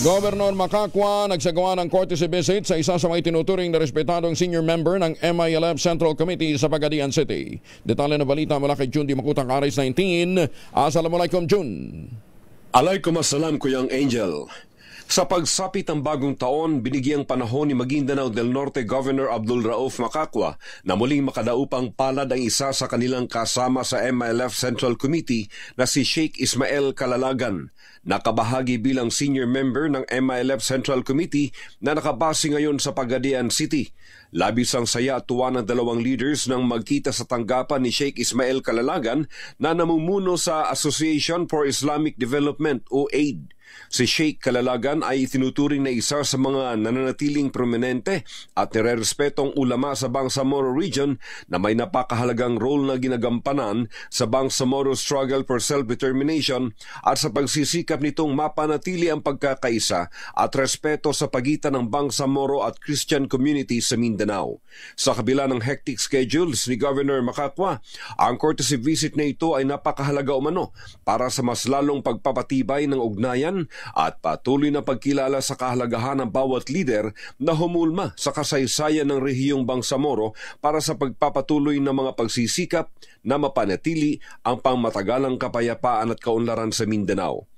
Governor Macacua nagsagawa ng courtesy visit sa isa sa may tinuturing na respetadong senior member ng MILF Central Committee sa Pagadian City. Detalye na balita mula kay Jun Di Makutang, Aris 19. Assalamualaikum, Jun. Alaikum assalam, Kuyang Angel. Sa pagsapit ng bagong taon, binigyang panahon ni Maguindanao del Norte Governor Abdul Rauf Macacua na muling makadaupang palad ang isa sa kanilang kasama sa MILF Central Committee na si Sheikh Ismael Calalagan. Nakabahagi bilang senior member ng MILF Central Committee na nakabase ngayon sa Pagadian City. Labis ang saya at tuwa ng dalawang leaders nang magkita sa tanggapan ni Sheikh Ismael Calalagan na namumuno sa Association for Islamic Development o AID. Si Sheikh Calalagan ay tinuturing na isa sa mga nananatiling prominente at nirerespetong ulama sa Bangsamoro Region na may napakahalagang role na ginagampanan sa Bangsamoro struggle for self-determination at sa pagsisikap nitong mapanatili ang pagkakaisa at respeto sa pagitan ng Bangsamoro at Christian community sa Mindanao. Sa kabila ng hectic schedules ni Governor Macacua, ang courtesy visit na ito ay napakahalaga umano para sa mas lalong pagpapatibay ng ugnayan at patuloy na pagkilala sa kahalagahan ng bawat lider na humulma sa kasaysayan ng rehiyong Bangsamoro para sa pagpapatuloy ng mga pagsisikap na mapanatili ang pangmatagalang kapayapaan at kaunlaran sa Mindanao.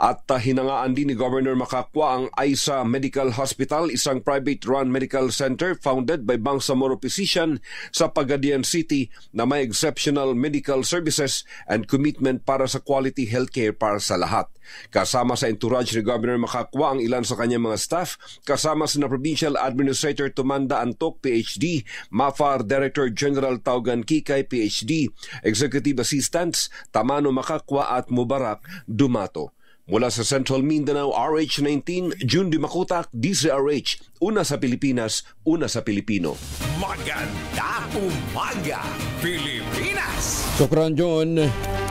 At hinangaan din ni Governor Macacua ang Aisa Medical Hospital, isang private-run medical center founded by Bangsamoro physician sa Pagadian City na may exceptional medical services and commitment para sa quality healthcare para sa lahat. Kasama sa entourage ni Governor Macacua ang ilan sa kanyang mga staff, kasama sina Provincial Administrator Tumanda Antok, PhD, MAFAR Director General Taugan Kikay, PhD, Executive Assistants Tamano Macacua at Mubarak Dumato. Mula sa Central Mindanao, RH19, Jun Di Makutak, DZRH, una sa Pilipinas, una sa Pilipino. Maganda umaga, Pilipinas! Sokran, Jun.